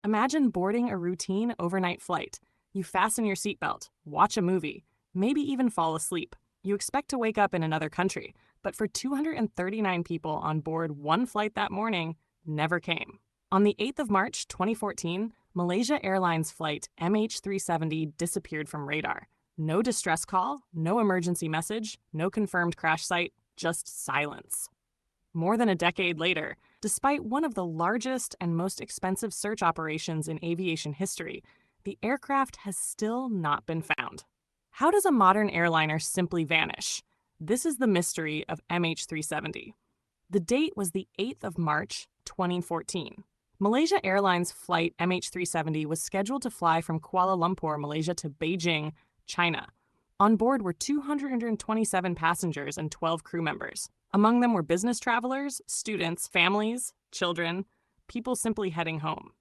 Imagine boarding a routine overnight flight. You fasten your seatbelt, watch a movie, maybe even fall asleep. You expect to wake up in another country, but for 239 people on board one flight that morning, never came. On the 8th of March, 2014, Malaysia Airlines Flight MH370 disappeared from radar. No distress call, no emergency message, no confirmed crash site, just silence. More than a decade later, despite one of the largest and most expensive search operations in aviation history, the aircraft has still not been found. How does a modern airliner simply vanish? This is the mystery of MH370. The date was the 8th of March, 2014. Malaysia Airlines Flight MH370 was scheduled to fly from Kuala Lumpur, Malaysia to Beijing, China. On board were 227 passengers and 12 crew members. Among them were business travelers, students, families, children, people simply heading home.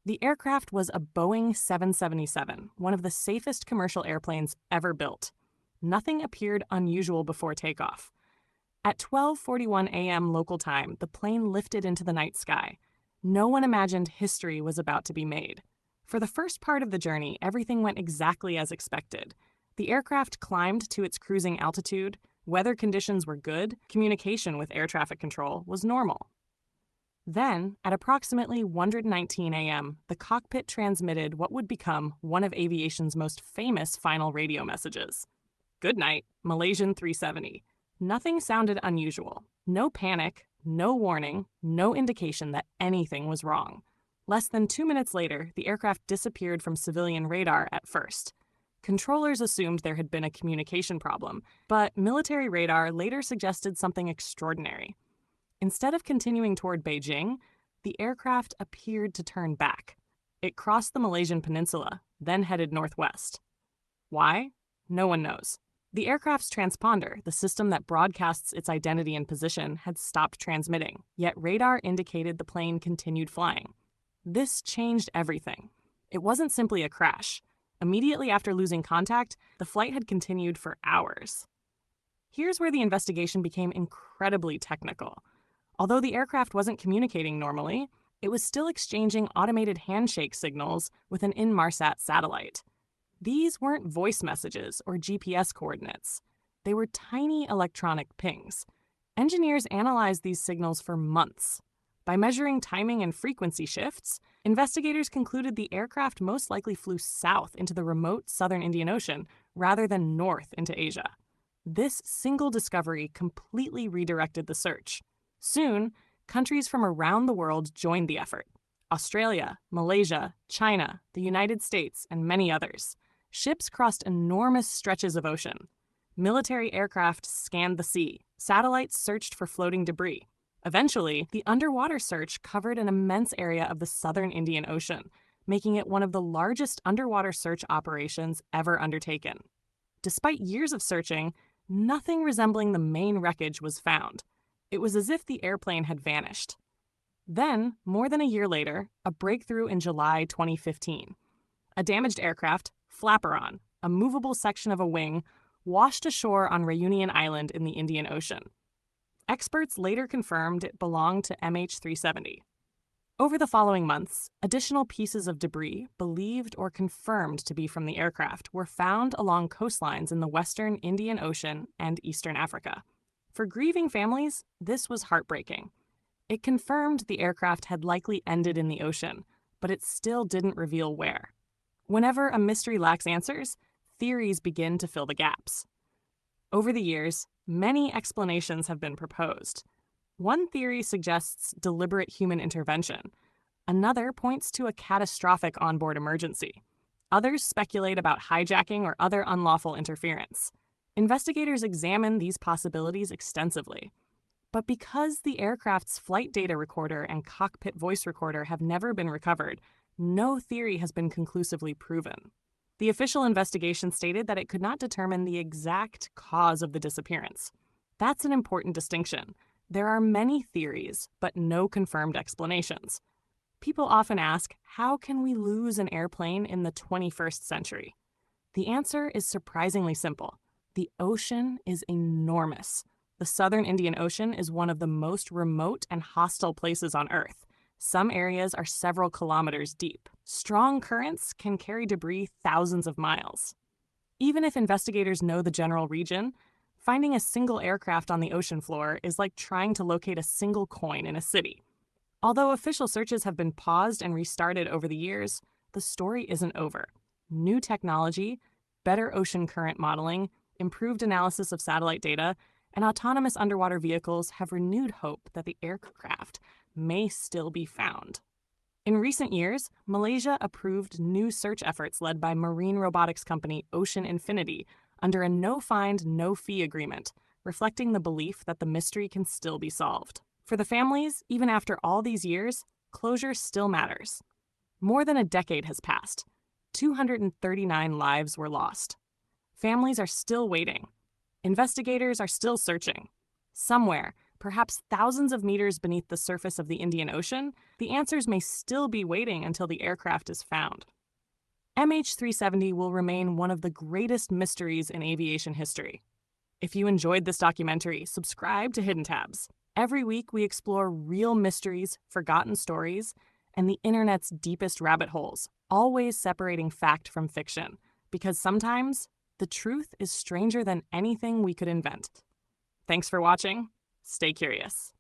The aircraft was a Boeing 777, one of the safest commercial airplanes ever built. Nothing appeared unusual before takeoff. At 12:41 a.m. local time, the plane lifted into the night sky. No one imagined history was about to be made. For the first part of the journey, everything went exactly as expected. The aircraft climbed to its cruising altitude, weather conditions were good, communication with air traffic control was normal. Then, at approximately 1:19 a.m., the cockpit transmitted what would become one of aviation's most famous final radio messages. "Good night, Malaysian 370. Nothing sounded unusual. No panic, no warning, no indication that anything was wrong. Less than 2 minutes later, the aircraft disappeared from civilian radar at first. Controllers assumed there had been a communication problem, but military radar later suggested something extraordinary. Instead of continuing toward Beijing, the aircraft appeared to turn back. It crossed the Malaysian peninsula, then headed northwest. Why? No one knows. The aircraft's transponder, the system that broadcasts its identity and position, had stopped transmitting, yet radar indicated the plane continued flying. This changed everything. It wasn't simply a crash. Immediately after losing contact, the flight had continued for hours. Here's where the investigation became incredibly technical. Although the aircraft wasn't communicating normally, it was still exchanging automated handshake signals with an Inmarsat satellite. These weren't voice messages or GPS coordinates. They were tiny electronic pings. Engineers analyzed these signals for months. By measuring timing and frequency shifts, investigators concluded the aircraft most likely flew south into the remote southern Indian Ocean rather than north into Asia. This single discovery completely redirected the search. Soon, countries from around the world joined the effort. Australia, Malaysia, China, the United States, and many others. Ships crossed enormous stretches of ocean. Military aircraft scanned the sea. Satellites searched for floating debris. Eventually, the underwater search covered an immense area of the southern Indian Ocean, making it one of the largest underwater search operations ever undertaken. Despite years of searching, nothing resembling the main wreckage was found. It was as if the airplane had vanished. Then, more than a year later, a breakthrough in July 2015. A damaged aircraft, flaperon, a movable section of a wing, washed ashore on Reunion Island in the Indian Ocean. Experts later confirmed it belonged to MH370. Over the following months, additional pieces of debris, believed or confirmed to be from the aircraft, were found along coastlines in the western Indian Ocean and eastern Africa. For grieving families, this was heartbreaking. It confirmed the aircraft had likely ended in the ocean, but it still didn't reveal where. Whenever a mystery lacks answers, theories begin to fill the gaps. Over the years, many explanations have been proposed. One theory suggests deliberate human intervention. Another points to a catastrophic onboard emergency. Others speculate about hijacking or other unlawful interference. Investigators examine these possibilities extensively. But because the aircraft's flight data recorder and cockpit voice recorder have never been recovered, no theory has been conclusively proven. The official investigation stated that it could not determine the exact cause of the disappearance. That's an important distinction. There are many theories, but no confirmed explanations. People often ask, how can we lose an airplane in the 21st century? The answer is surprisingly simple. The ocean is enormous. The southern Indian Ocean is one of the most remote and hostile places on Earth. Some areas are several kilometers deep. Strong currents can carry debris thousands of miles. Even if investigators know the general region, finding a single aircraft on the ocean floor is like trying to locate a single coin in a city. Although official searches have been paused and restarted over the years, the story isn't over. New technology, better ocean current modeling, improved analysis of satellite data, and autonomous underwater vehicles have renewed hope that the aircraft may still be found. In recent years, Malaysia approved new search efforts led by marine robotics company Ocean Infinity under a no-find, no-fee agreement, reflecting the belief that the mystery can still be solved. For the families, even after all these years, closure still matters. More than a decade has passed. 239 lives were lost. Families are still waiting. Investigators are still searching. Somewhere, perhaps thousands of meters beneath the surface of the Indian Ocean, the answers may still be waiting until the aircraft is found. MH370 will remain one of the greatest mysteries in aviation history. If you enjoyed this documentary, subscribe to Hidden Tabs. Every week, we explore real mysteries, forgotten stories, and the internet's deepest rabbit holes, always separating fact from fiction, because sometimes the truth is stranger than anything we could invent. Thanks for watching. Stay curious.